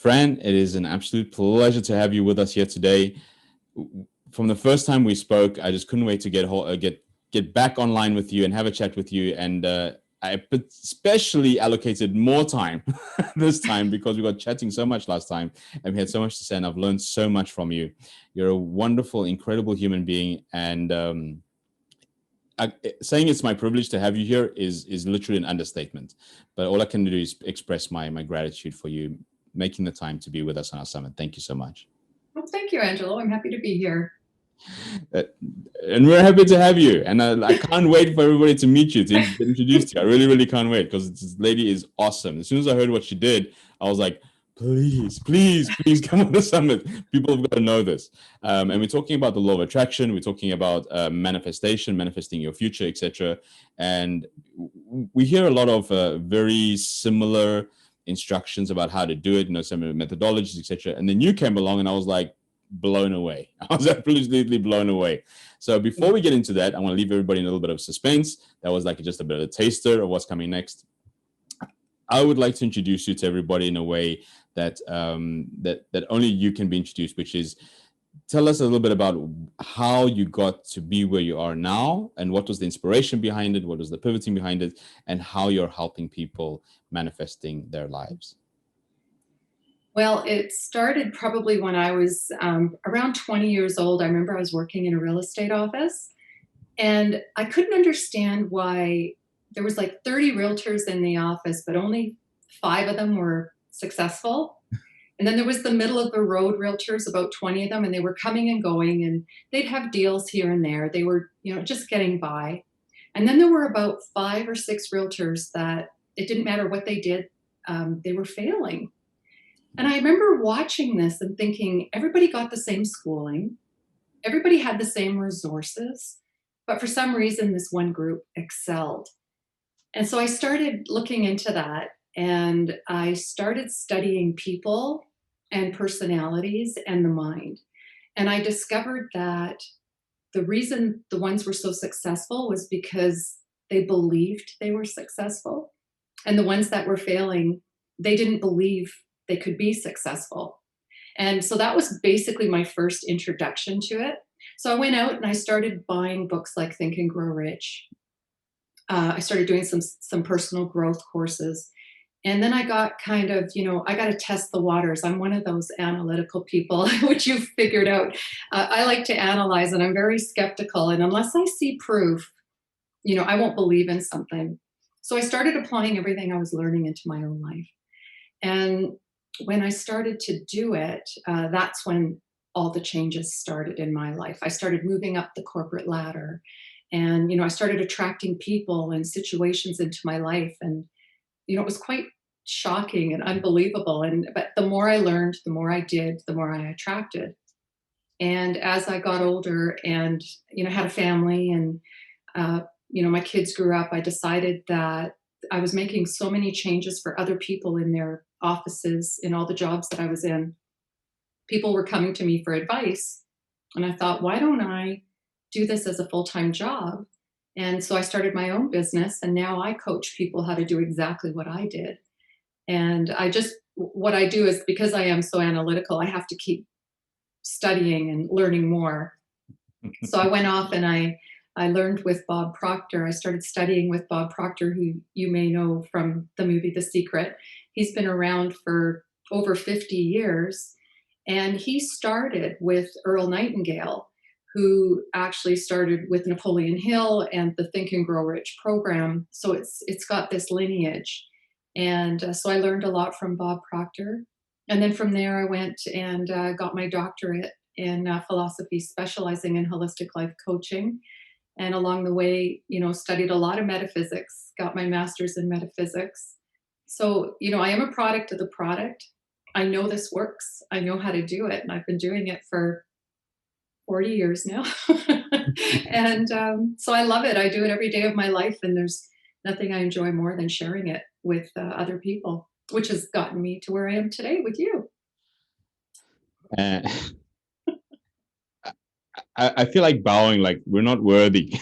Fran, it is an absolute pleasure to have you with us here today. From the first time we spoke, I just couldn't wait to get back online with you and have a chat with you. And I especially allocated more time this time because we got chatting so much last time, and we had so much to say. And I've learned so much from you. You're a wonderful, incredible human being, and saying it's my privilege to have you here is literally an understatement. But all I can do is express my gratitude for you making the time to be with us on our summit. Thank you so much. Well, thank you, Angelo. I'm happy to be here. Uh, and we're happy to have you. And I can't wait for everybody to meet you, to get introduced to you. I really, really can't wait because this lady is awesome. As soon as I heard what she did, I was like, please, please, please come on the summit. People have got to know this. And we're talking about the law of attraction. We're talking about manifestation, manifesting your future, etc. And we hear a lot of very similar instructions about how to do it, some methodologies, etc. And then you came along and I was like, blown away. I was absolutely blown away. So before we get into that, I want to leave everybody in a little bit of suspense. That was like just a bit of a taster of what's coming next. I would like to introduce you to everybody in a way that that only you can be introduced, which is tell us a little bit about how you got to be where you are now and what was the inspiration behind it, what was the pivoting behind it, and how you're helping people manifesting their lives. Well, it started probably when I was around 20 years old. I remember I was working in a real estate office, and I couldn't understand why there was like 30 realtors in the office, but only 5 of them were successful. And then there was the middle of the road realtors, about 20 of them, and they were coming and going, and they'd have deals here and there. They were, just getting by. And then there were about 5 or 6 realtors that it didn't matter what they did, they were failing. And I remember watching this and thinking, everybody got the same schooling, everybody had the same resources, but for some reason, this one group excelled. And so I started looking into that, and I started studying people and personalities and the mind. And I discovered that the reason the ones were so successful was because they believed they were successful. And the ones that were failing, they didn't believe they could be successful. And so that was basically my first introduction to it. So I went out and I started buying books like Think and Grow Rich. I started doing some personal growth courses. And then I got kind of, I got to test the waters. I'm one of those analytical people, which you've figured out. I like to analyze, and I'm very skeptical. And unless I see proof, I won't believe in something. So I started applying everything I was learning into my own life. And when I started to do it, that's when all the changes started in my life. I started moving up the corporate ladder, and I started attracting people and situations into my life, and it was quite shocking and unbelievable. But the more I learned, the more I did, the more I attracted. And as I got older and had a family, and my kids grew up, I decided that I was making so many changes for other people in their offices, in all the jobs that I was in. People were coming to me for advice, and I thought, why don't I do this as a full-time job? And so I started my own business, and now I coach people how to do exactly what I did. And what I do is, because I am so analytical, I have to keep studying and learning more. So I went off and I learned with Bob Proctor. I started studying with Bob Proctor, who you may know from the movie The Secret. He's been around for over 50 years. And he started with Earl Nightingale, who actually started with Napoleon Hill and the Think and Grow Rich program. So it's got this lineage. And so I learned a lot from Bob Proctor. And then from there, I went and got my doctorate in philosophy, specializing in holistic life coaching. And along the way, studied a lot of metaphysics, got my master's in metaphysics. So, I am a product of the product. I know this works. I know how to do it. And I've been doing it for 40 years now. And so I love it. I do it every day of my life. And there's nothing I enjoy more than sharing it with other people, which has gotten me to where I am today with you. I feel like bowing, like we're not worthy,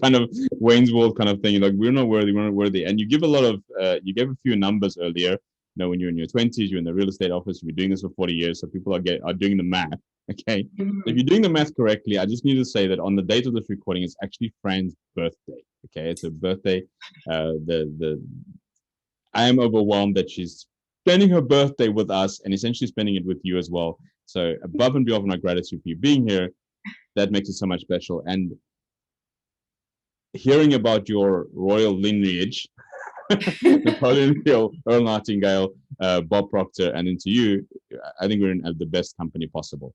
kind of Wayne's World kind of thing. Like we're not worthy. And you give a lot of, you gave a few numbers earlier when you're in your 20s, you're in the real estate office, you've been doing this for 40 years, so people are doing the math. Okay. If Mhm. you're doing the math correctly, I just need to say that on the date of this recording, it's actually Fran's birthday. Okay, it's her birthday. The I am overwhelmed that she's spending her birthday with us and essentially spending it with you as well. So above and beyond my gratitude for you being here, that makes it so much special. And hearing about your royal lineage, Napoleon Hill, Earl Nightingale, Bob Proctor, and into you, I think we're in the best company possible.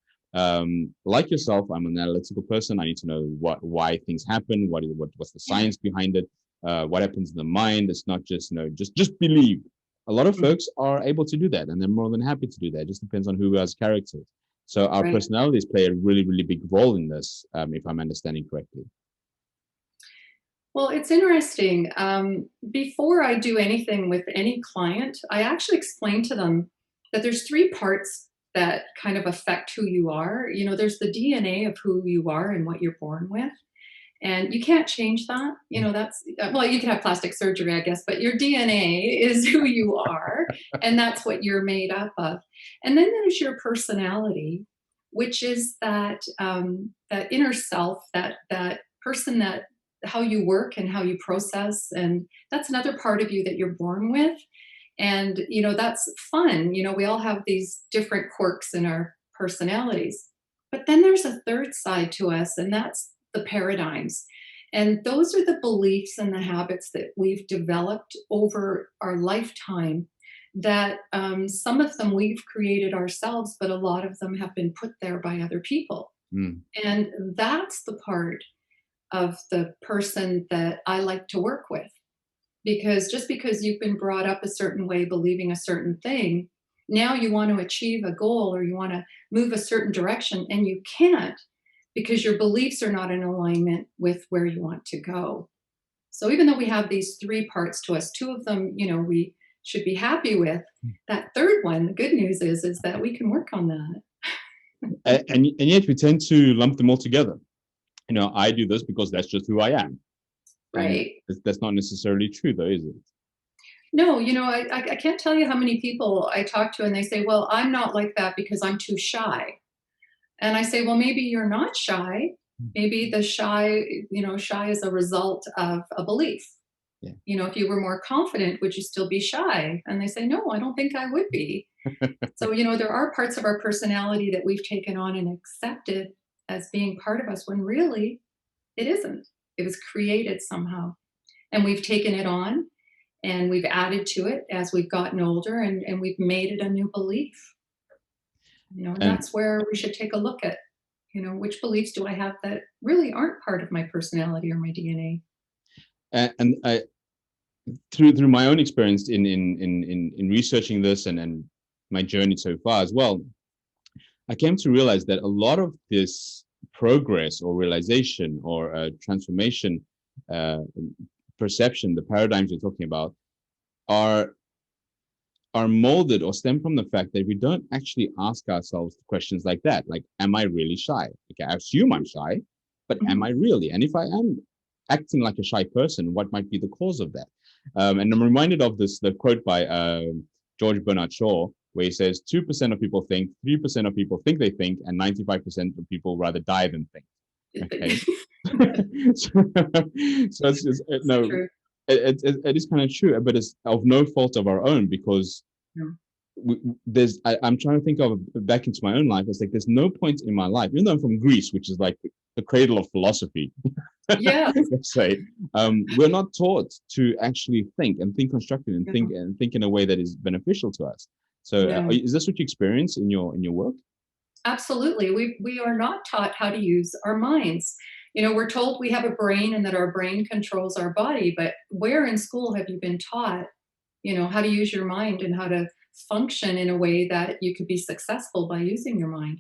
Like yourself, I'm an analytical person. I need to know why things happen, what's the science behind it, what happens in the mind. It's not just just believe. A lot of Mhm. folks are able to do that, and they're more than happy to do that. It just depends on who has characters. So our Right. personalities play a really, really big role in this, if I'm understanding correctly. Well, it's interesting. Before I do anything with any client, I actually explain to them that there's three parts that kind of affect who you are. There's the DNA of who you are and what you're born with. And you can't change that. That's, well, you can have plastic surgery, I guess, but your DNA is who you are, and that's what you're made up of. And then there's your personality, which is that inner self, that person, that how you work and how you process, and that's another part of you that you're born with. And that's fun. We all have these different quirks in our personalities. But then there's a third side to us, and that's the paradigms. And those are the beliefs and the habits that we've developed over our lifetime, that some of them we've created ourselves, but a lot of them have been put there by other people. Mm. And that's the part of the person that I like to work with. Because just because you've been brought up a certain way, believing a certain thing, now you want to achieve a goal or you want to move a certain direction, and you can't because your beliefs are not in alignment with where you want to go. So even though we have these three parts to us, two of them, we should be happy with. That third one, the good news is that we can work on that. And yet we tend to lump them all together. I do this because that's just who I am. And Right. that's not necessarily true, though, is it? No, I can't tell you how many people I talk to and they say, well, I'm not like that because I'm too shy. And I say, well, maybe you're not shy. Maybe the shy is a result of a belief. Yeah. If you were more confident, would you still be shy? And they say, no, I don't think I would be. So, there are parts of our personality that we've taken on and accepted as being part of us when really it isn't. It was created somehow. And we've taken it on and we've added to it as we've gotten older, and we've made it a new belief. And And that's where we should take a look at, which beliefs do I have that really aren't part of my personality or my DNA? and I through my own experience in researching this and my journey so far as well, I came to realize that a lot of this progress or realization or transformation, uh, perception, the paradigms you're talking about, are are molded or stem from the fact that we don't actually ask ourselves questions like that. Like, am I really shy? Okay, I assume I'm shy, but am Mhm. I really? And if I am acting like a shy person, what might be the cause of that? And I'm reminded of the quote by George Bernard Shaw, where he says 2% of people think, 3% of people think they think, and 95% of people rather die than think. Okay. so, so it's just, So no, true. it is kind of true, but it's of no fault of our own because Yeah. I'm trying to think of back into my own life. It's like there's no point in my life, even though I'm from Greece, which is like the cradle of philosophy, Yeah. let's say, we're not taught to actually think constructively and think in a way that is beneficial to us. So No. is this what you experience in your work? Absolutely. We are not taught how to use our minds. We're told we have a brain and that our brain controls our body, but where in school have you been taught, how to use your mind and how to function in a way that you could be successful by using your mind?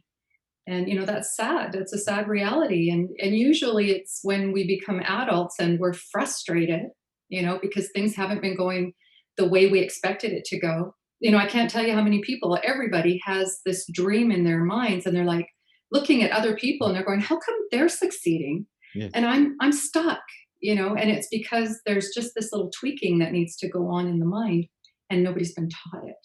And that's sad. That's a sad reality. And usually it's when we become adults and we're frustrated, because things haven't been going the way we expected it to go. I can't tell you how many people, everybody has this dream in their minds and they're like looking at other people and they're going, how come they're succeeding? Yes. And I'm stuck, and it's because there's just this little tweaking that needs to go on in the mind and nobody's been taught it.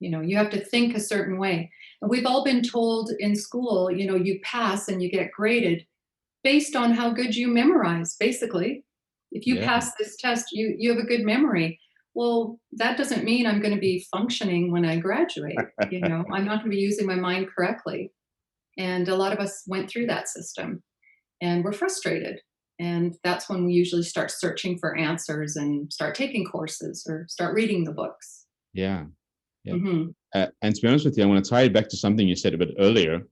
You have to think a certain way. And we've all been told in school, you pass and you get graded based on how good you memorize, basically. If you Yeah. pass this test, you have a good memory. Well, that doesn't mean I'm going to be functioning when I graduate. I'm not going to be using my mind correctly. And a lot of us went through that system and we're frustrated. And that's when we usually start searching for answers and start taking courses or start reading the books. Yeah. Yeah. Hmm. And to be honest with you, I want to tie it back to something you said a bit earlier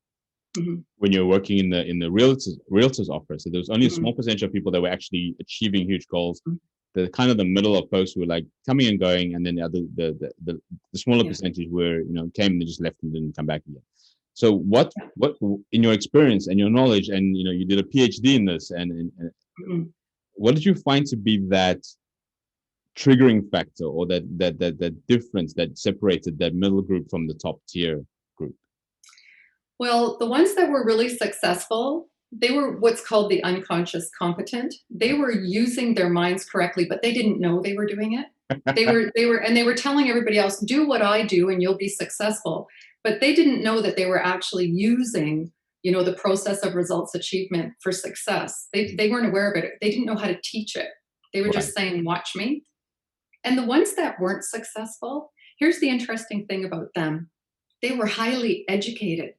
Hmm. when you're working in the realtor's office. So there was only a Hmm. small percentage of people that were actually achieving huge goals. The kind of the middle of folks who were like coming and going, and then the smaller Yeah. percentage were came and they just left and didn't come back again. So what in your experience and your knowledge, and you did a PhD in this, and Hmm. what did you find to be that triggering factor, or that difference that separated that middle group from the top tier group? Well, the ones that were really successful, they were what's called the unconscious competent. They were using their minds correctly, but they didn't know they were doing it. They were telling everybody else, do what I do and you'll be successful. But they didn't know that they were actually using, the process of results achievement for success. They weren't aware of it. They didn't know how to teach it. They were Right. just saying, watch me. And the ones that weren't successful, here's the interesting thing about them. They were highly educated.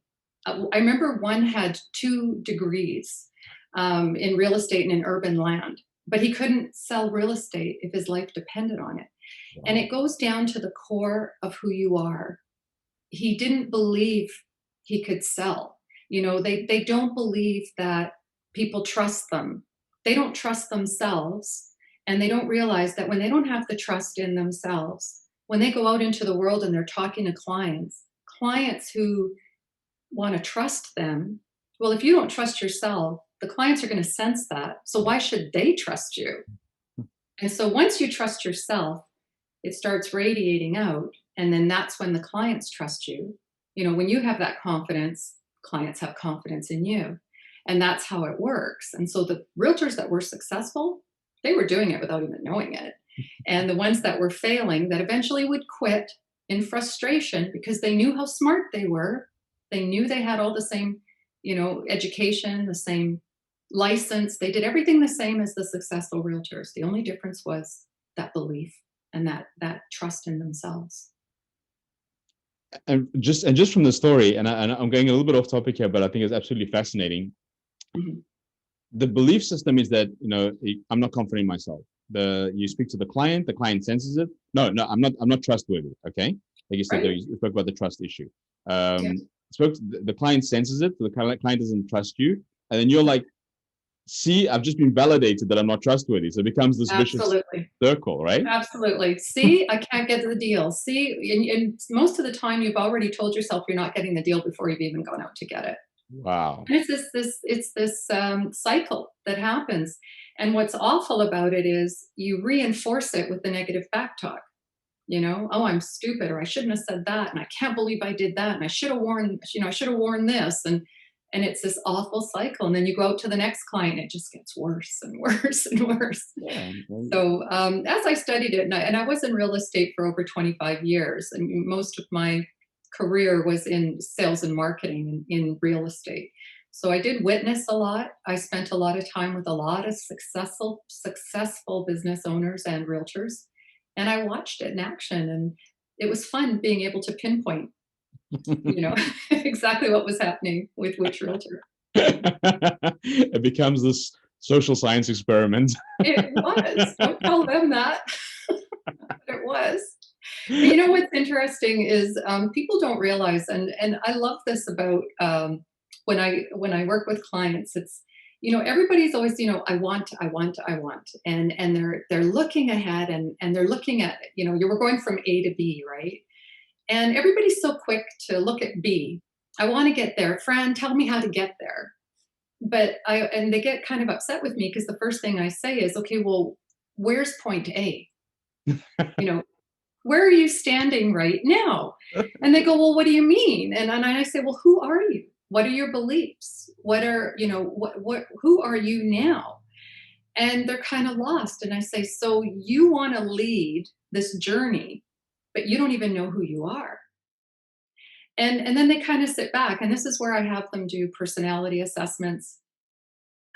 I remember one had 2 degrees in real estate and in urban land, but he couldn't sell real estate if his life depended on it. And Wow. it goes down to the core of who you are. He didn't believe he could sell. They don't believe that people trust them. They don't trust themselves. And they don't realize that when they don't have the trust in themselves, when they go out into the world and they're talking to clients who want to trust them, well, if you don't trust yourself, the clients are going to sense that. So why should they trust you? And so once you trust yourself, it starts radiating out. And then that's when the clients trust you. When you have that confidence, clients have confidence in you. And that's how it works. And so the realtors that were successful, they were doing it without even knowing it. And the ones that were failing, that eventually would quit in frustration because they knew how smart they were. They knew they had all the same, education, the same license. They did everything the same as the successful realtors. The only difference was that belief and that trust in themselves. And just from the story, and I'm going a little bit off topic here, but I think it's absolutely fascinating. Mhm. The belief system is that I'm not confident in myself. You speak to the client senses it. No, I'm not trustworthy. Okay, like you said, Right? you spoke about the trust issue. Yeah. The client senses it. The client doesn't trust you, and then you're like, see, I've just been validated that I'm not trustworthy. So it becomes this vicious Absolutely. circle, right? Absolutely. See, I can't get the deal. See, and most of the time you've already told yourself you're not getting the deal before you've even gone out to get it. Wow. And it's this cycle that happens. And what's awful about it is you reinforce it with the negative back talk. Oh, I'm stupid, or I shouldn't have said that, and I can't believe I did that, and I should have worn this, and it's this awful cycle. And then you go out to the next client, it just gets worse and worse and worse. Yeah. So as I studied it, and I was in real estate for over 25 years, and most of my career was in sales and marketing in real estate. So I did witness a lot. I spent a lot of time with a lot of successful business owners and realtors, and I watched it in action. And it was fun being able to pinpoint, exactly what was happening with which realtor. It becomes this social science experiment. It was. Don't tell them that. But it was. But what's interesting is people don't realize, and I love this about when I work with clients. It's everybody's always I want, and they're looking ahead, and they're looking at you were going from A to B, right? And everybody's so quick to look at B. I want to get there, Fran. Tell me how to get there. But they get kind of upset with me because the first thing I say is, okay, well, where's point A? You know, where are you standing right now? And they go, well, what do you mean? And I say, well, who are you? What are your beliefs? What are, who are you now? And they're kind of lost. And I say, so you want to lead this journey, but you don't even know who you are. And then they kind of sit back. And this is where I have them do personality assessments.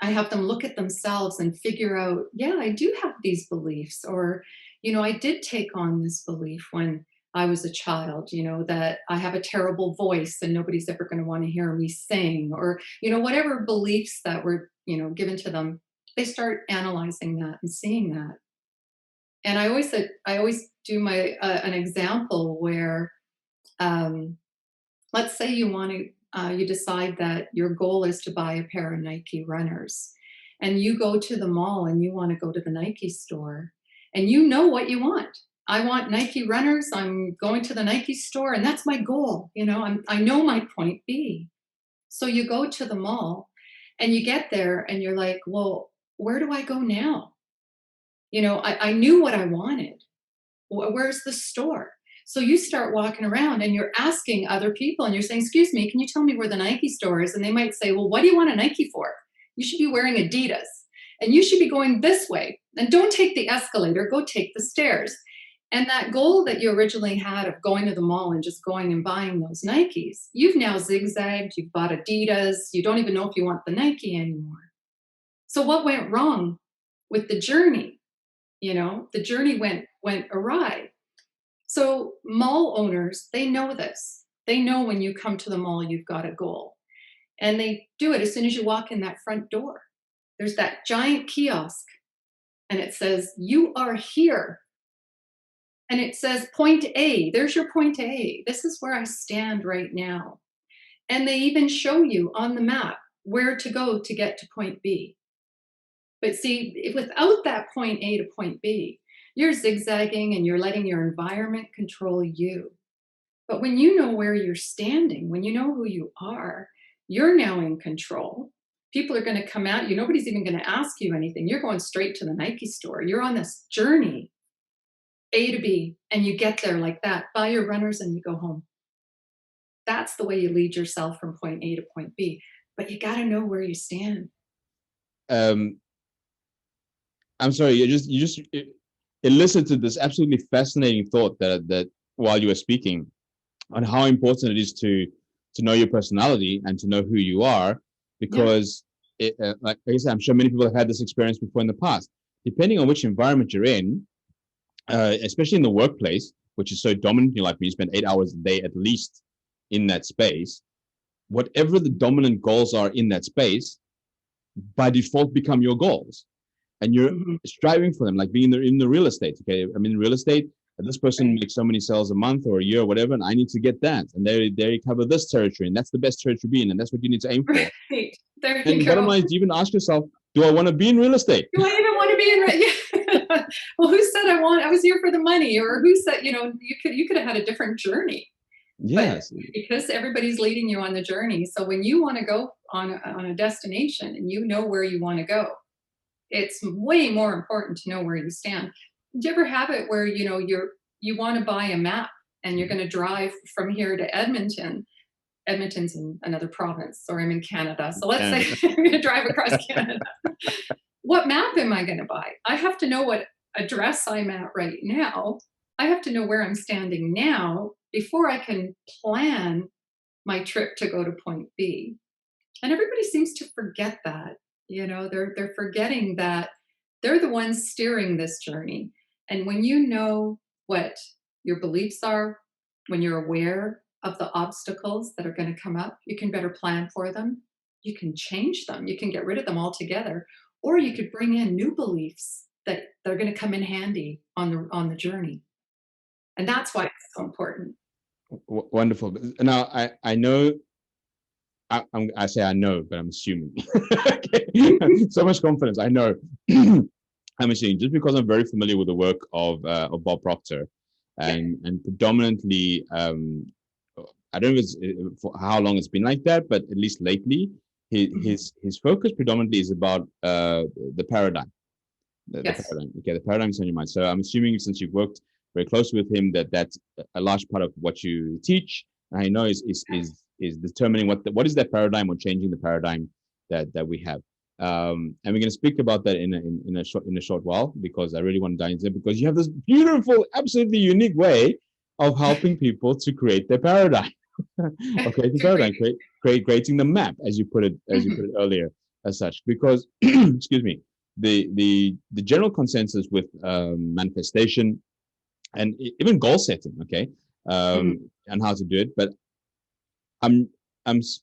I have them look at themselves and figure out, yeah, I do have these beliefs, or, I did take on this belief when I was a child, that I have a terrible voice and nobody's ever going to want to hear me sing, or, whatever beliefs that were, given to them. They start analyzing that and seeing that. And I always do my an example where, um, let's say you decide that your goal is to buy a pair of Nike runners, and you go to the mall and you want to go to the Nike store, and you know what you want. I want Nike runners. I'm going to the Nike store, and that's my goal. I know my point B. So you go to the mall, and you get there, and you're like, well, where do I go now? I knew what I wanted. Where's the store? So you start walking around and you're asking other people and you're saying, excuse me, can you tell me where the Nike store is? And they might say, well, what do you want a Nike for? You should be wearing Adidas and you should be going this way. And don't take the escalator, go take the stairs. And that goal that you originally had of going to the mall and just going and buying those Nikes, you've now zigzagged, you've bought Adidas, you don't even know if you want the Nike anymore. So what went wrong with the journey? The journey went awry. So mall owners, they know this. They know when you come to the mall, you've got a goal. And they do it as soon as you walk in that front door. There's that giant kiosk and it says, you are here. And it says point A. There's your point A. This is where I stand right now. And they even show you on the map where to go to get to point B. But see, without that point A to point B, you're zigzagging and you're letting your environment control you. But when you know where you're standing, when you know who you are, you're now in control. People are going to come at you. Nobody's even going to ask you anything. You're going straight to the Nike store. You're on this journey, A to B, and you get there like that. Buy your runners and you go home. That's the way you lead yourself from point A to point B. But you got to know where you stand. I'm sorry, you just elicited this absolutely fascinating thought that while you were speaking on how important it is to know your personality and to know who you are, because like I said, I'm sure many people have had this experience before in the past. Depending on which environment you're in, especially in the workplace, which is so dominant in your life, when you spend 8 hours a day at least in that space, whatever the dominant goals are in that space, by default become your goals. And you're striving for them, like being in the real estate. Okay, I mean, real estate, this person makes so many sales a month or a year or whatever, and I need to get that. And they cover this territory, and that's the best territory to be in, and that's what you need to aim for. Right. There and you go. bottom line is, you even ask yourself, do I want to be in real estate? Do I even want to be in real Well, who said I was here for the money? Or who said, you could have had a different journey. Yes. But because everybody's leading you on the journey. So when you want to go on a destination and you know where you want to go, it's way more important to know where you stand. Do you ever have it where, you want to buy a map and you're going to drive from here to Edmonton? Edmonton's in another province, or I'm in Canada. So let's say I'm going to drive across Canada. What map am I going to buy? I have to know what address I'm at right now. I have to know where I'm standing now before I can plan my trip to go to point B. And everybody seems to forget that. They're forgetting that they're the ones steering this journey. And when you know what your beliefs are, when you're aware of the obstacles that are going to come up, you can better plan for them. You can change them. You can get rid of them altogether, or you could bring in new beliefs that they're going to come in handy on the journey. And that's why it's so important. Wonderful. Now, I know. I say I know, but I'm assuming. So much confidence. I know. I'm assuming, just because I'm very familiar with the work of Bob Proctor, and predominantly, I don't know if it's, for how long it's been like that, but at least lately, his focus predominantly is about the paradigm. The paradigm. Okay, the paradigm's on your mind. So I'm assuming, since you've worked very closely with him, that's a large part of what you teach. And I know is determining what is that paradigm, or changing the paradigm that we have. And we're going to speak about that in a short while, because I really want to dive into it, because you have this beautiful, absolutely unique way of helping people to create their paradigm. creating Too paradigm, creepy. creating the map, as you put Mhm. it earlier, as such. Because, excuse me, the general consensus with manifestation and even goal setting, okay, Mhm. and how to do it. But I'm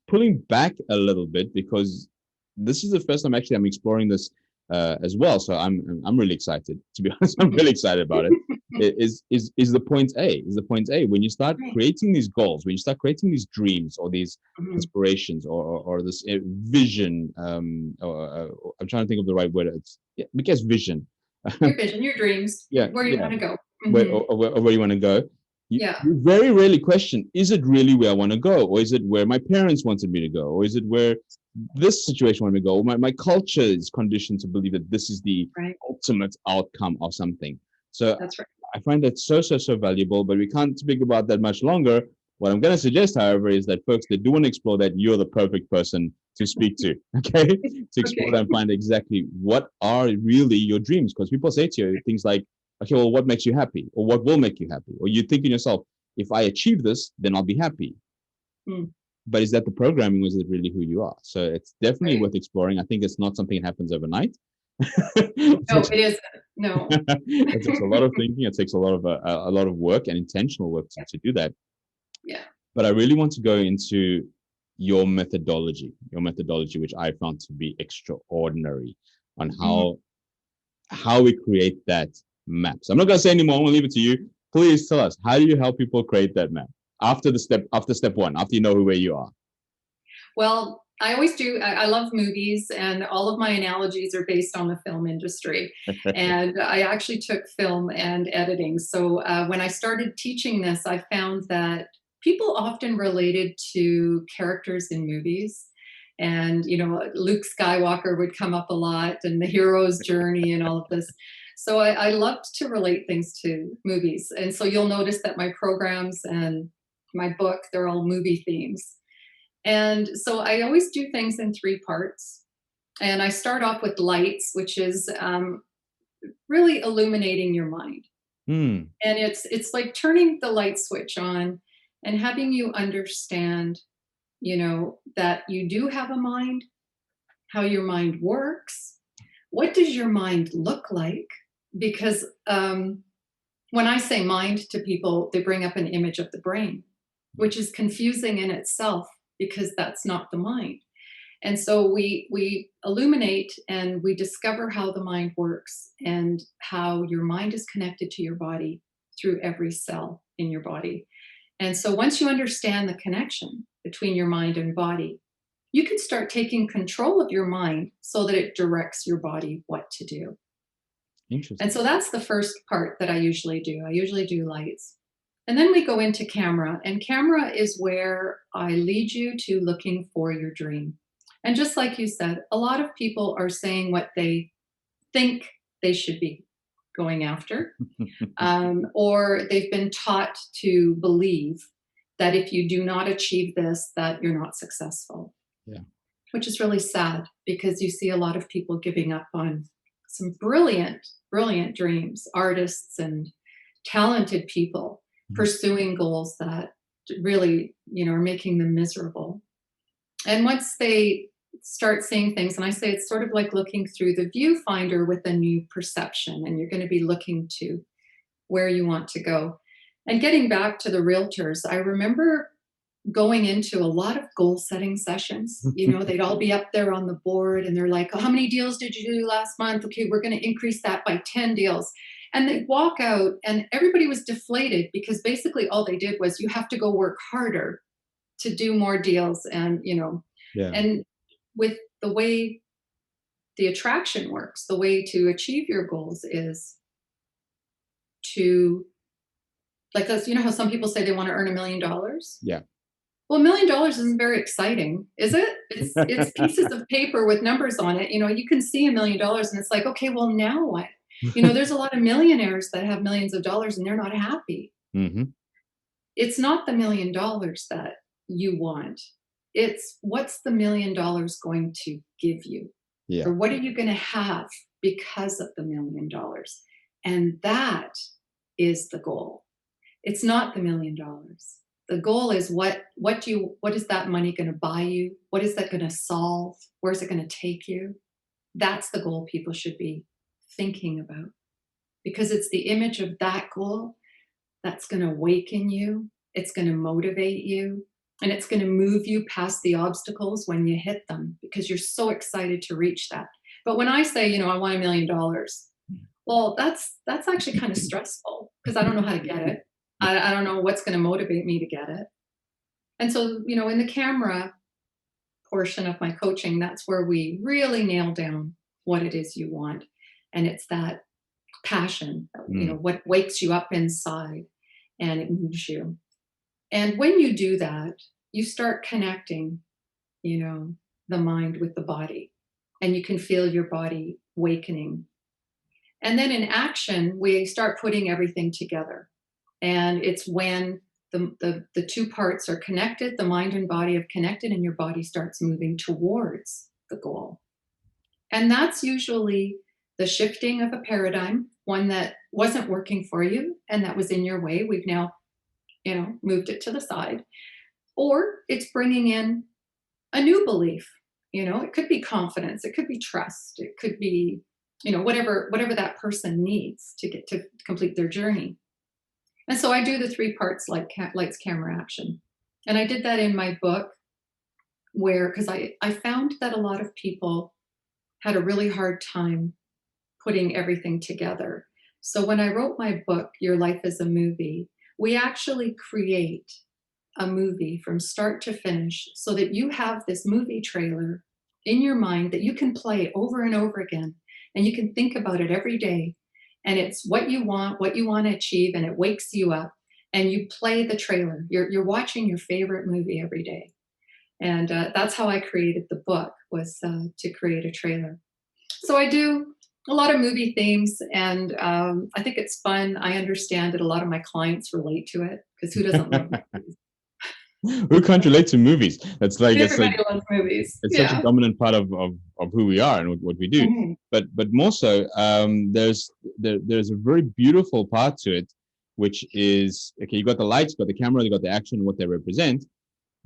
pulling back a little bit because this is the first time actually I'm exploring this as well. So I'm really excited. To be honest, I'm really excited about it. Is the point A? Is the point A when you start Right. creating these goals, when you start creating these dreams or these Mhm. aspirations or this vision? I'm trying to think of the right word. It's yeah, because vision. Your vision, your dreams, Yeah, where you yeah, wanna go. where Mhm. or where you want to go, Yeah, you very rarely question, is it really where I want to go? Or is it where my parents wanted me to go? Or is it where this situation wanted me to go? Or my culture is conditioned to believe that this is the right. ultimate outcome of something. So That's right. I find that so valuable, but we can't speak about that much longer. What I'm going to suggest, however, is that folks that do want to explore that, you're the perfect person to speak to, okay? To explore Okay. that and find exactly what are really your dreams. Because people say to you things like, okay, well, what makes you happy? Or what will make you happy? Or you think in yourself, if I achieve this, then I'll be happy. Mm, But is that the programming or is it really who you are? So it's definitely right. worth exploring. I think it's not something that happens overnight. it, No, takes, it isn't. No. it takes a lot of thinking. It takes a lot of work and intentional work Yeah, to do that. yeah. But I really want to go into your methodology, which I found to be extraordinary on Mhm. how we create that map. So I'm not going to say anymore. I'm going to leave it to you. Please tell us, how do you help people create that map after step one, after you know where you are? Well, I always do. I love movies, and all of my analogies are based on the film industry. And I actually took film and editing. So when I started teaching this, I found that people often related to characters in movies. And, Luke Skywalker would come up a lot, and the hero's journey, and all of this. So I loved to relate things to movies. And so you'll notice that my programs and my book, they're all movie themes. And so I always do things in three parts. And I start off with lights, which is really illuminating your mind. Hmm. And it's like turning the light switch on and having you understand, that you do have a mind, how your mind works. What does your mind look like? Because when I say mind to people, they bring up an image of the brain, which is confusing in itself because that's not the mind. And so we illuminate and we discover how the mind works and how your mind is connected to your body through every cell in your body. And so once you understand the connection between your mind and body, you can start taking control of your mind so that it directs your body what to do. And Interesting. so that's the first part that I usually do. I usually do lights. And then we go into camera, and camera is where I lead you to looking for your dream. And just like you said, a lot of people are saying what they think they should be going after, or they've been taught to believe that if you do not achieve this, that you're not successful, Yeah. which is really sad because you see a lot of people giving up on some brilliant, brilliant dreams, artists and talented people Mhm. pursuing goals that really, are making them miserable. And once they start seeing things, and I say it's sort of like looking through the viewfinder with a new perception, and you're going to be looking to where you want to go. And getting back to the realtors, I remember going into a lot of goal setting sessions. They'd all be up there on the board and they're like, oh, how many deals did you do last month? Okay, we're going to increase that by 10 deals. And they'd walk out and everybody was deflated because basically all they did was you have to go work harder to do more deals. Yeah. And with the way the attraction works, the way to achieve your goals is to, like, those, how some people say they want to earn $1 million. Yeah. Well, $1 million isn't very exciting, is it? It's pieces of paper with numbers on it. You can see $1 million and it's like, okay, well, now what? There's a lot of millionaires that have millions of dollars and they're not happy. Hmm. It's not the $1 million that you want. It's what's the $1 million going to give you? Yeah. Or what are you going to have because of the $1 million? And that is the goal. It's not the $1 million. The goal is what is that money going to buy you? What is that going to solve? Where's it going to take you? That's the goal people should be thinking about, because it's the image of that goal that's going to awaken you. It's going to motivate you, and it's going to move you past the obstacles when you hit them, because you're so excited to reach that. But when I say, I want $1 million, well, that's actually kind of stressful, because I don't know how to get it. I don't know what's going to motivate me to get it. And so, in the camera portion of my coaching, that's where we really nail down what it is you want. And it's that passion, what wakes you up inside and it moves you. And when you do that, you start connecting, the mind with the body, and you can feel your body awakening. And then in action, we start putting everything together. And it's when the two parts are connected, the mind and body have connected, and your body starts moving towards the goal. And that's usually the shifting of a paradigm, one that wasn't working for you and that was in your way. We've now, moved it to the side. Or it's bringing in a new belief. It could be confidence, it could be trust, it could be, whatever that person needs to get to complete their journey. And so I do the 3 parts, like lights, camera, action. And I did that in my book, because I found that a lot of people had a really hard time putting everything together. So when I wrote my book, Your Life is a Movie, we actually create a movie from start to finish, so that you have this movie trailer in your mind that you can play over and over again, and you can think about it every day. And it's what you want to achieve, and it wakes you up, and you play the trailer. You're watching your favorite movie every day. And that's how I created the book, was to create a trailer. So I do a lot of movie themes, and I think it's fun. I understand that a lot of my clients relate to it, because who doesn't love movies? Who can't relate to movies? Everybody loves movies. It's such a dominant part of who we are and what we do. Mm-hmm. But more so, there's a very beautiful part to it, which is, okay, you got the lights, got the camera, you got the action, what they represent,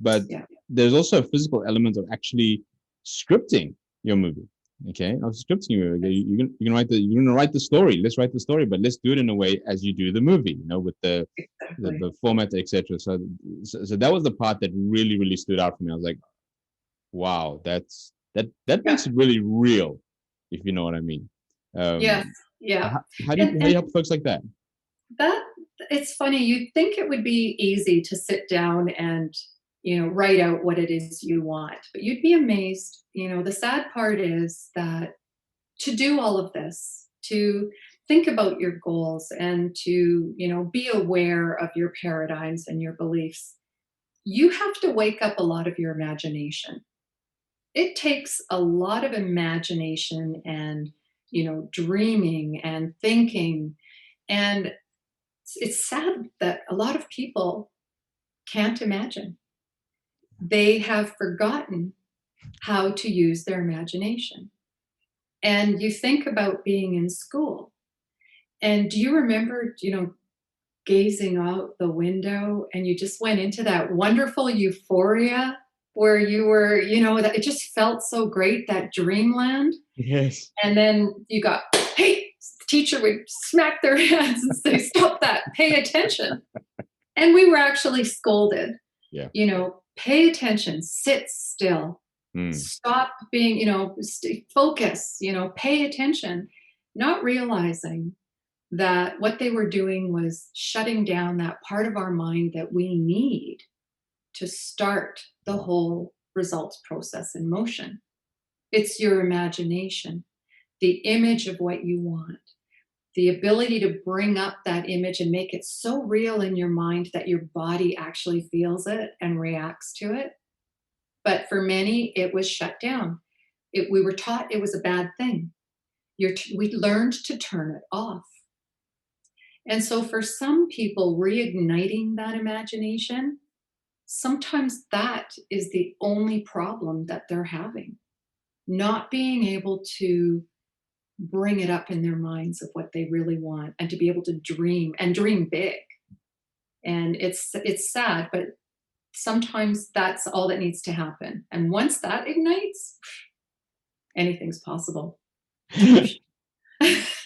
but there's also a physical element of actually scripting your movie. Okay, I'm scripting your movie. You're gonna write the story. Let's write the story, but let's do it in a way as you do the movie. With the format, etc. So that was the part that really stood out for me. I was like, wow, that makes it really real, if you know what I mean. Yes. Yeah. How do you help folks like that? That it's funny. You'd think it would be easy to sit down and write out what it is you want, but you'd be amazed. The sad part is that to do all of this, to think about your goals, and to be aware of your paradigms and your beliefs, you have to wake up a lot of your imagination. It takes a lot of imagination and dreaming and thinking. And it's sad that a lot of people can't imagine. They have forgotten how to use their imagination. And you think about being in school, and do you remember, gazing out the window, and you just went into that wonderful euphoria where you were, that it just felt so great, that dreamland. Yes. And then you got, hey, the teacher would smack their hands and say, stop that, pay attention. And we were actually scolded. Yeah. Pay attention, sit still, stop being, focus, pay attention, not realizing that what they were doing was shutting down that part of our mind that we need to start the whole results process in motion. It's your imagination, the image of what you want, the ability to bring up that image and make it so real in your mind that your body actually feels it and reacts to it. But for many, it was shut down. We were taught it was a bad thing. We learned to turn it off. And so for some people, reigniting that imagination, sometimes that is the only problem that they're having. Not being able to bring it up in their minds of what they really want, and to be able to dream, and dream big. And it's sad, but sometimes that's all that needs to happen. And once that ignites, anything's possible.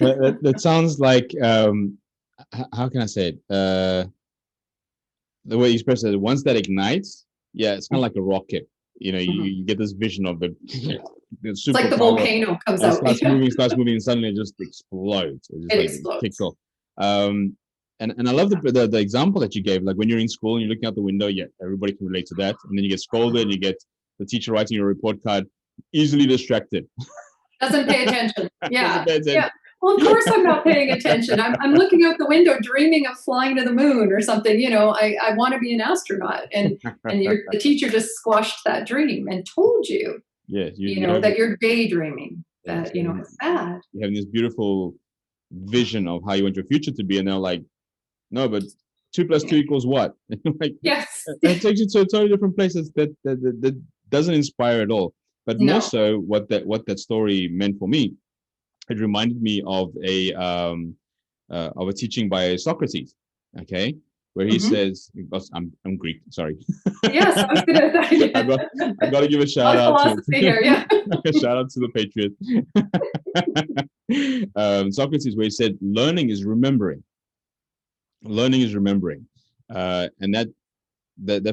That sounds like how can I say it? The way you express it, once that ignites, yeah, it's kind of like a rocket. You know, you get this vision of the It's like the volcano comes out. Starts moving, and suddenly it just explodes. It just It like explodes. kicks off. And I love the example that you gave, like when you're in school and you're looking out the window, yeah, everybody can relate to that. And then you get scolded and you get the teacher writing your report card, easily distracted. Doesn't pay attention. Yeah. Yeah. Well, of course I'm not paying attention. I'm looking out the window dreaming of flying to the moon or something. You know, I want to be an astronaut. And the teacher just squashed that dream and told you, yeah, you know, that you're daydreaming, that, you know, it's bad. You're having this beautiful vision of how you want your future to be. And they're like, no, but 2 + 2 = what? Like, yes. That takes you to a totally different place that doesn't inspire at all. But more so, what that story meant for me, it reminded me of a teaching by Socrates, okay, where he says, I'm Greek, sorry. Yes, I was gonna. I've got to give a shout out to here, yeah. a shout out to the patriot. Socrates, where he said, learning is remembering. Learning is remembering, and that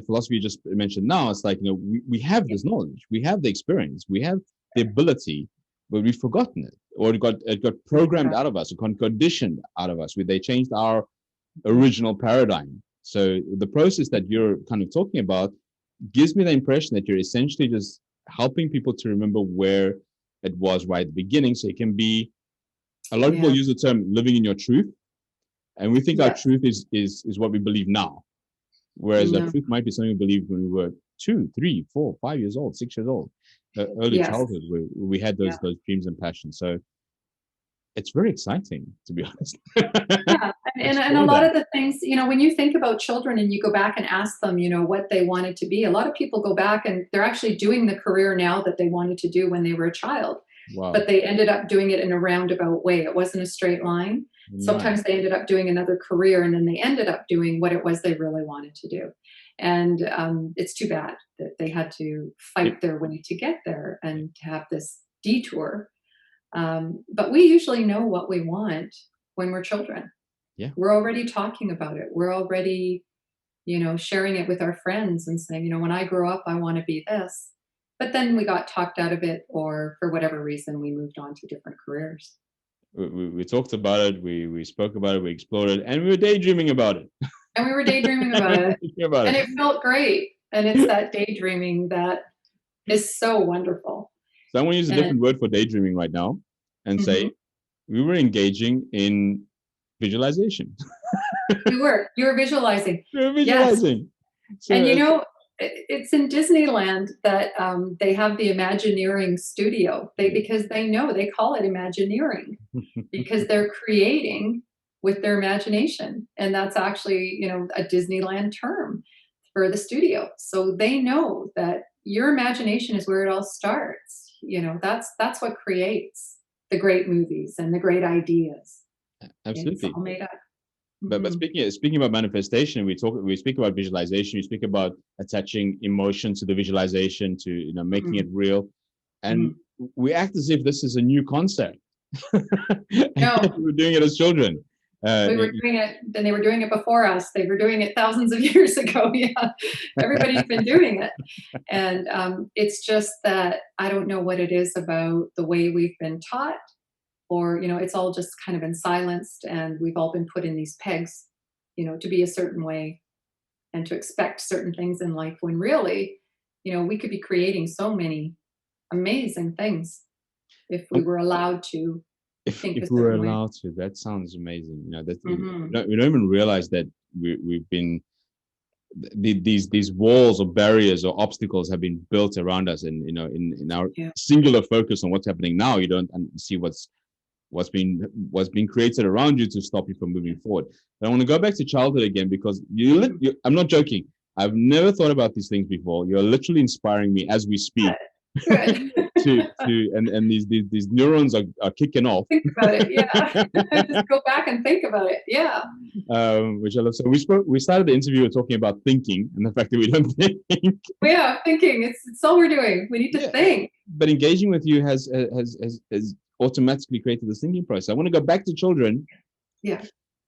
philosophy you just mentioned now, it's like, you know, we have this knowledge, we have the experience, we have the ability, but we've forgotten it, or it got programmed out of us, or conditioned out of us. They changed our original paradigm. So the process that you're kind of talking about gives me the impression that you're essentially just helping people to remember where it was right at the beginning. So it can be, a lot of people use the term living in your truth, and we think our truth is what we believe now. Whereas the truth might be something we believed when we were 2, 3, 4, 5 years old, 6 years old, early childhood, where we had those dreams and passions. So it's very exciting, to be honest. Yeah, and a lot of the things, you know, when you think about children and you go back and ask them, you know, what they wanted to be, a lot of people go back and they're actually doing the career now that they wanted to do when they were a child. Wow. But they ended up doing it in a roundabout way. It wasn't a straight line. Nice. Sometimes they ended up doing another career, and then they ended up doing what it was they really wanted to do. And it's too bad that they had to fight their way to get there and to have this detour. But we usually know what we want when we're children. Yeah. We're already talking about it. We're already, you know, sharing it with our friends and saying, you know, when I grow up, I want to be this. But then we got talked out of it, or for whatever reason, we moved on to different careers. We talked about it. We spoke about it. We explored it, and we were daydreaming about it. And we were daydreaming about it. And it felt great. And it's that daydreaming that is so wonderful. So I want to use a different word for daydreaming right now and say we were engaging in visualization. You were visualizing. We were visualizing. Yes. So and you know, it's in Disneyland that they have the Imagineering studio. Because they know, they call it Imagineering because they're creating with their imagination. And that's actually, you know, a Disneyland term for the studio. So they know that your imagination is where it all starts. You know, that's what creates the great movies and the great ideas. Absolutely. It's all made up. But speaking about manifestation, we speak about visualization. We speak about attaching emotion to the visualization, to, you know, making it real, and we act as if this is a new concept. No, we were doing it as children. We were doing it, and they were doing it before us. They were doing it thousands of years ago. Yeah, everybody's been doing it, and it's just that I don't know what it is about the way we've been taught. Or, you know, it's all just kind of been silenced, and we've all been put in these pegs, you know, to be a certain way and to expect certain things in life, when really, you know, we could be creating so many amazing things if we were allowed to think a certain way. If we were allowed to, that sounds amazing. You know, that we don't even realize that we've been, these walls or barriers or obstacles have been built around us, and, you know, in our singular focus on what's happening now, you don't see what's being created around you to stop you from moving forward. But I want to go back to childhood again, because I'm not joking. I've never thought about these things before. You're literally inspiring me as we speak. Good. and these neurons are kicking off. Think about it. Yeah. Just go back and think about it. Yeah. Which I love. So we started the interview talking about thinking and the fact that we don't think. Yeah, thinking. It's all we're doing. We need to think. But engaging with you has automatically created this thinking process. I want to go back to children. Yeah.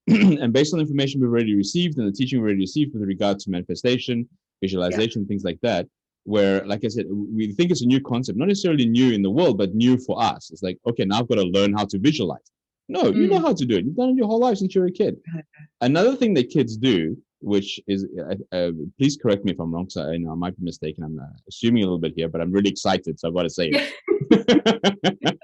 And based on the information we've already received and the teaching we've already received with regard to manifestation, visualization, things like that, where, like I said, we think it's a new concept, not necessarily new in the world, but new for us. It's like, okay, now I've got to learn how to visualize. No, you know how to do it. You've done it your whole life since you were a kid. Another thing that kids do, which is, please correct me if I'm wrong, so I might be mistaken. I'm assuming a little bit here, but I'm really excited, so I've got to say it.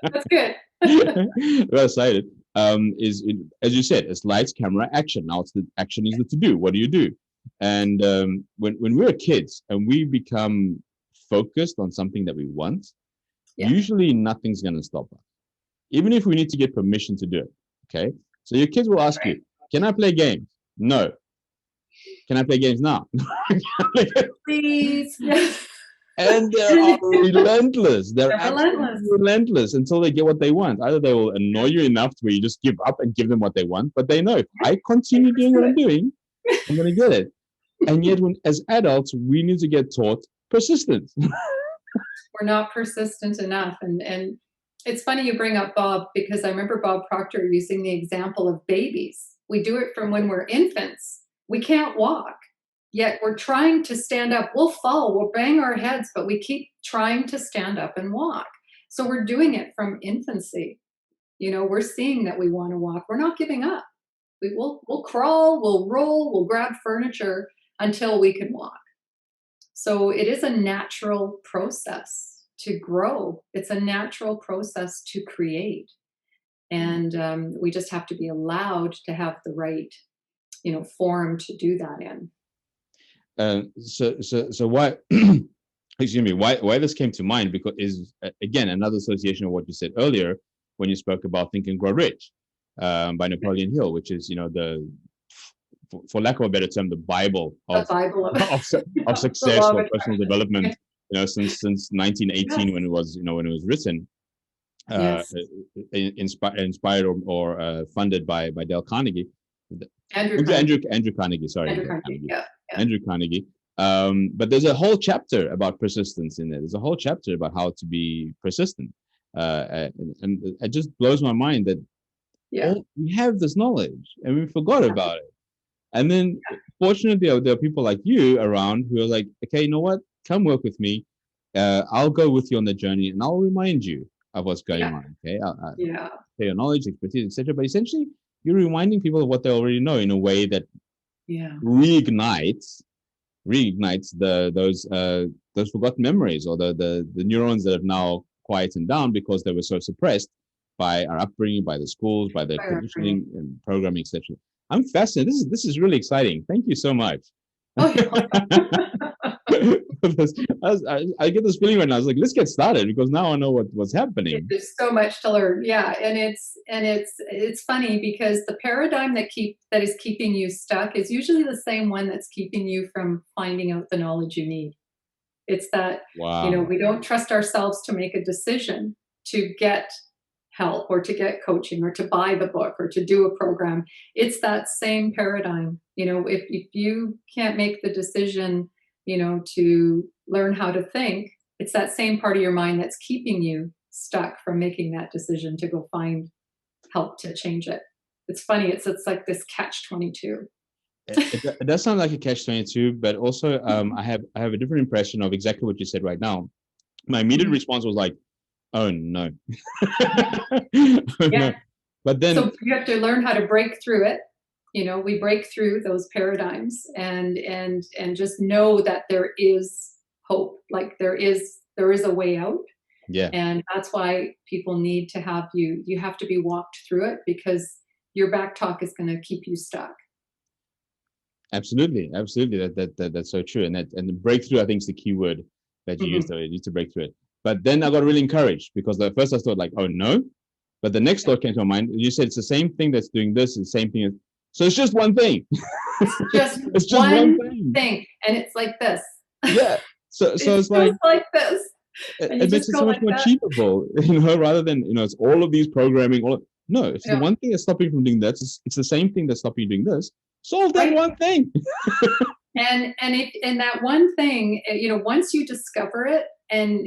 That's good. I've got to say it. As you said, it's lights, camera, action. Now it's the action is the to do. What do you do? And when we're kids and we become focused on something that we want, usually nothing's going to stop us, even if we need to get permission to do it. Okay, so your kids will ask you, "Can I play games?" No. Can I play games now? Please. And they're relentless. They're absolutely relentless until they get what they want. Either they will annoy you enough to where you just give up and give them what they want, but they know if I continue doing what I'm doing, I'm going to get it. And yet, as adults, we need to get taught persistence. We're not persistent enough. And it's funny you bring up Bob, because I remember Bob Proctor using the example of babies. We do it from when we're infants. We can't walk. Yet we're trying to stand up. We'll fall, we'll bang our heads, but we keep trying to stand up and walk. So we're doing it from infancy. We're seeing that we want to walk. We're not giving up. We'll crawl, we'll roll, we'll grab furniture until we can walk. So it is a natural process to grow. It's a natural process to create. And we just have to be allowed to have the right, form to do that in. So why, excuse me, why this came to mind, because is again another association of what you said earlier when you spoke about Think and Grow Rich by Napoleon Hill, which is for lack of a better term, the Bible of success or personal development. Since 1918 when it was written, inspired or funded by Dale Carnegie. Andrew Carnegie, sorry. Andrew Carnegie. But there's a whole chapter about persistence in there. There's a whole chapter about how to be persistent. And it just blows my mind that we have this knowledge and we forgot about it. And then fortunately, there are people like you around who are like, okay, you know what? Come work with me. I'll go with you on the journey and I'll remind you of what's going on. Okay. I'll share your knowledge, expertise, etc. But essentially, you're reminding people of what they already know in a way that reignites those forgotten memories, or the neurons that have now quietened down because they were so suppressed by our upbringing, by the schools, by the conditioning and programming, etc. I'm fascinated. This is really exciting. Thank you so much. I get this feeling right now. I was like, let's get started, because now I know what's happening. There's so much to learn. Yeah, and it's funny because the paradigm that is keeping you stuck is usually the same one that's keeping you from finding out the knowledge you need. It's that we don't trust ourselves to make a decision to get help or to get coaching or to buy the book or to do a program. It's that same paradigm. If you can't make the decision, to learn how to think, it's that same part of your mind that's keeping you stuck from making that decision to go find help to change it. It's funny. It's like this catch-22. It does sound like a catch-22, but also I have a different impression of exactly what you said right now. My immediate response was like, oh no. No. But then, so you have to learn how to break through it. We break through those paradigms and just know that there is hope. Like there is a way out. Yeah. And that's why people need to have you have to be walked through it, because your back talk is going to keep you stuck. Absolutely. That's so true. And the breakthrough, I think, is the key word that you used. You need to break through it. But then I got really encouraged, because at first I thought like, oh no. But the next thought came to my mind. You said it's the same thing that's doing this, it's the same thing. So it's just one thing. It's just one thing. And it's like this. Yeah. So it's like this. And you it makes just it go so much like more that. achievable, rather than, it's all of these programming. No, if the Yeah, one thing that's stopping you from doing that, it's the same thing that's stopping you doing this. Solve that right. one thing. And that one thing, once you discover it, and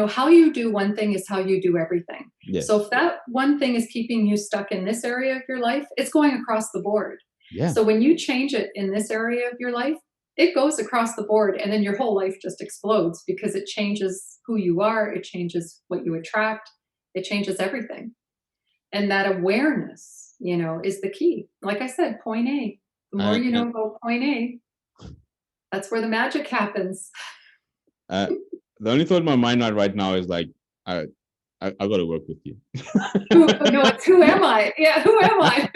how you do one thing is how you do everything. So Yes. if that one thing is keeping you stuck in this area of your life, it's going across the board. Yeah. So when you change it in this area of your life, it goes across the board, and then your whole life just explodes because it changes who you are, it changes what you attract, it changes everything. And that awareness, is the key. Like I said, point A. The more I, you I, know about point A, that's where the magic happens. I, the only thought in my mind right now is like, I, I got to work with you. No, it's who am I? Yeah, who am I?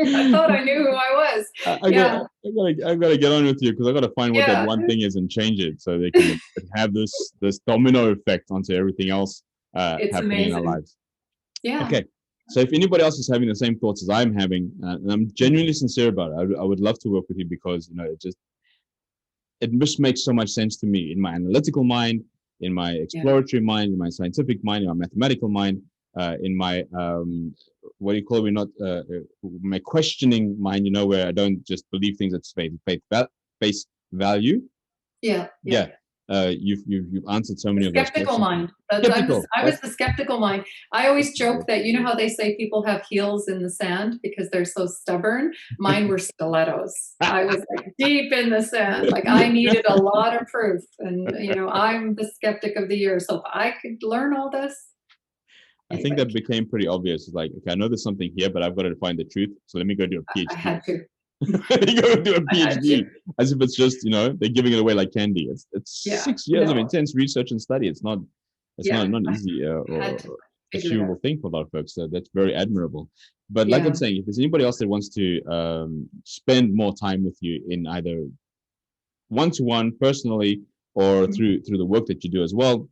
I thought I knew who I was. I got Yeah, I gotta get on with you, because I gotta find what that yeah, one thing is and change it, so they can have this domino effect onto everything else it's happening in our amazing. lives. Yeah. Okay, so if anybody else is having the same thoughts as I'm having, and I'm genuinely sincere about it, I would love to work with you, because it just makes so much sense to me in my analytical mind, in my Yeah. exploratory mind, in my scientific mind, in my mathematical mind, in my what do you call it? We're not my questioning mind. Where I don't just believe things at face value. Yeah. Yeah. Yeah, you've answered so The many of those skeptical questions. mind. Skeptical. I was the skeptical mind. I always That's joke that, how they say people have heels in the sand because they're so stubborn. Mine were stilettos. I was like deep in the sand. Like I needed a lot of proof. And, I'm the skeptic of the year. So if I could learn all this, I think anybody that can. became pretty obvious. It's like, okay, I know there's something here, but I've got to find the truth. So let me go do a I PhD. had to. You go do a I had to. PhD, as if it's just, they're giving it away like candy. It's Yeah. 6 years of No. intense research and study. It's Yeah. not I easy had or to figure it achievable out. thing for a lot of folks. So that's very admirable. But like I'm Yeah. saying, if there's anybody else that wants to spend more time with you in either one-to-one personally, or Mhm. through the work that you do as well,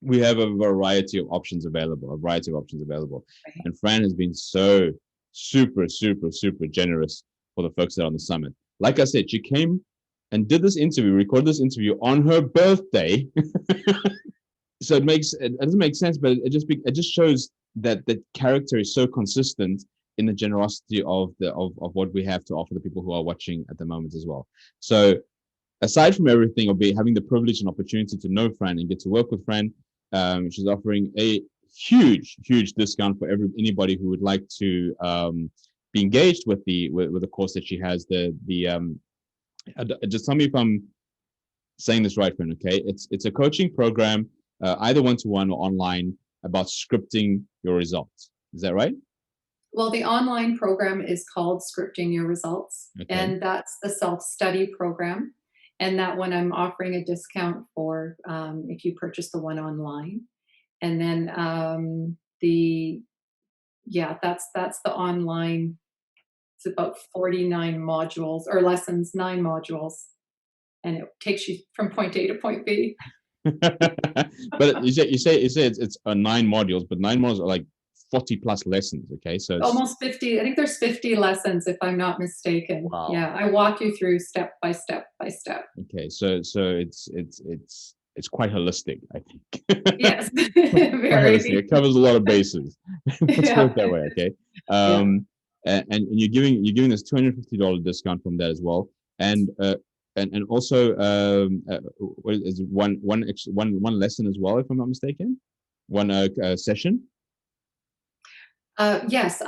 we have a variety of options available. Right. And Fran has been so super, super, super generous for the folks that are on the summit. Like I said, she came and did this interview, recorded this interview on her birthday. So it doesn't make sense, but it just shows that the character is so consistent in the generosity of what we have to offer the people who are watching at the moment as well. So aside from everything, of having the privilege and opportunity to know Fran and get to work with Fran, she's offering a huge discount for anybody who would like to be engaged with the course that she has. Just tell me if I'm saying this right, Fran. Okay, it's a coaching program, either one-to-one or online, about scripting your results. Is that right? Well, the online program is called Scripting Your Results, Okay. and that's the self-study program. And that one I'm offering a discount for if you purchase the one online. And then that's the online. It's about 49 modules or lessons, 9 modules, and it takes you from point A to point B. But you say it's 9 modules, but 9 modules are like 40 plus lessons. Okay, so it's Almost 50. I think there's 50 lessons, if I'm not mistaken. wow. Yeah, I walk you through step by step by step. Okay, so it's quite holistic, I think. Yes, Quite holistic. very. It covers a lot of bases. Let's put Yeah, it that way. Okay. yeah. And you're giving this $250 discount from that as well, and also what is one lesson as well, if I'm not mistaken, one session. Yes,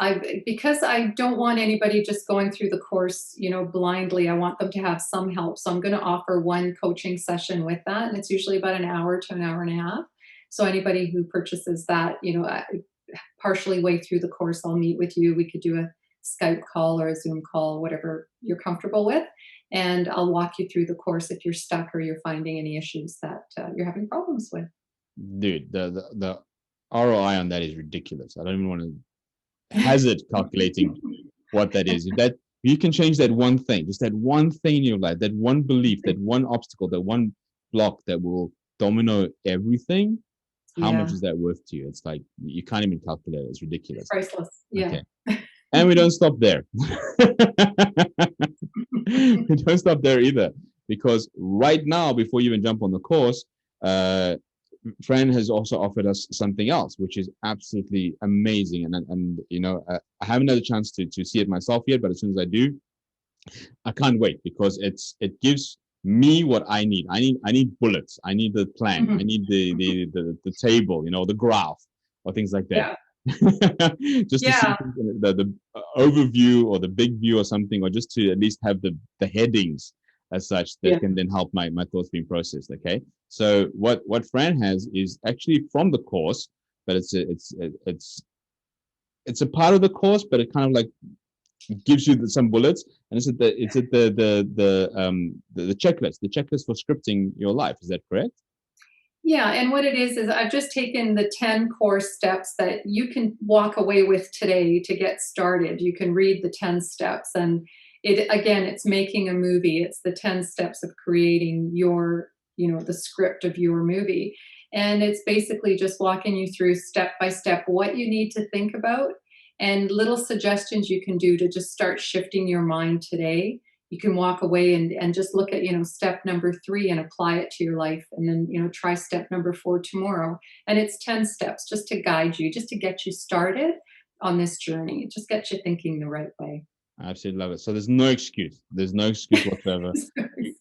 because I don't want anybody just going through the course, blindly. I want them to have some help. So I'm going to offer one coaching session with that, and it's usually about an hour to an hour and a half. So anybody who purchases that, partially way through the course, I'll meet with you. We could do a Skype call or a Zoom call, whatever you're comfortable with, and I'll walk you through the course if you're stuck or you're finding any issues that you're having problems with. Dude, the ROI on that is ridiculous. I don't even want to hazard calculating what that is. If that you can change that one thing, just that one thing in your life, that one belief, that one obstacle, that one block that will domino everything, how much Yeah, is that worth to you? It's like you can't even calculate it. It's it's ridiculous. priceless. Yeah. Okay. And we don't stop there. We don't stop there either. Because right now, before you even jump on the course, uh, Fran has also offered us something else, which is absolutely amazing. And you know, I haven't had a chance to see it myself yet, but as soon as I do, I can't wait because it gives me what I need. I need bullets. I need the plan. I Mhm. need the table, you know, the graph or things like that. Yeah. Just to see Yeah. the overview or the big view or something, or just to at least have the headings as such that Yeah. can then help my thoughts being processed. Okay. So what Fran has is actually from the course, but it's a part of the course, but it kind of like gives you some bullets, and it's the checklist for scripting your life. Is that correct? Yeah, and what it is I've just taken the 10 core steps that you can walk away with today to get started. You can read the 10 steps, and it again, it's making a movie. It's the 10 steps of creating your, the script of your movie. And it's basically just walking you through step by step what you need to think about and little suggestions you can do to just start shifting your mind today. You can walk away and just look at step number 3 and apply it to your life, and then try step number 4 tomorrow. And it's 10 steps just to guide you, just to get you started on this journey, just get you thinking the right way. I absolutely love it. So there's no excuse. There's no excuse whatsoever.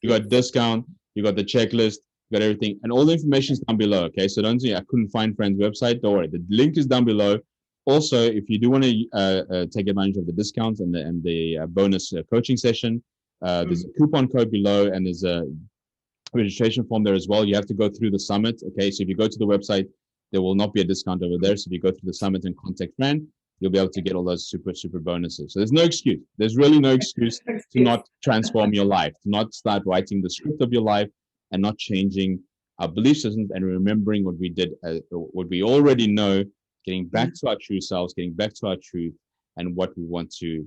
You got discount, you got the checklist, you got everything, and all the information is down below. Okay, so don't say I couldn't find Fran's website. Don't worry, the link is down below. Also, if you do want to take advantage of the discounts and the bonus coaching session, there's a coupon code below, and there's a registration form there as well. You have to go through the summit. Okay, so if you go to the website, there will not be a discount over there. So if you go through the summit and contact Fran, you'll be able to get all those super bonuses. So there's no excuse. There's really no excuse to Excuse. not transform your life, to not start writing the script of your life, and not changing our belief systems and remembering what we did, what we already know, getting back to our true selves, getting back to our truth, and what we want to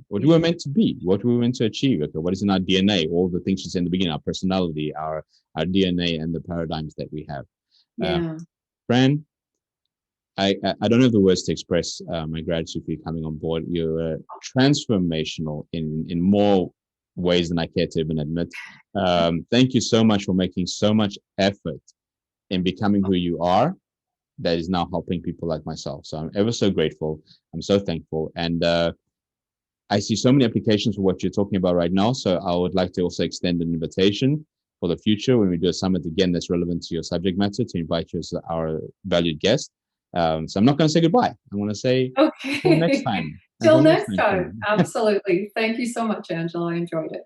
what we were meant to be, what we were meant to achieve. Okay, what is in our DNA? All the things you said in the beginning, our personality, our DNA, and the paradigms that we have. Uh, Yeah. Fran, I don't have the words to express my gratitude for you coming on board. You're transformational in more ways than I care to even admit. Thank you so much for making so much effort in becoming who you are. That is now helping people like myself. So I'm ever so grateful. I'm so thankful, and I see so many applications for what you're talking about right now. So I would like to also extend an invitation for the future when we do a summit again that's relevant to your subject matter to invite you as our valued guest. So I'm not going to say goodbye. I'm going to say until next Okay. time. Till Until next next time, time. Fran. Absolutely. Thank you so much, Angela. I enjoyed it.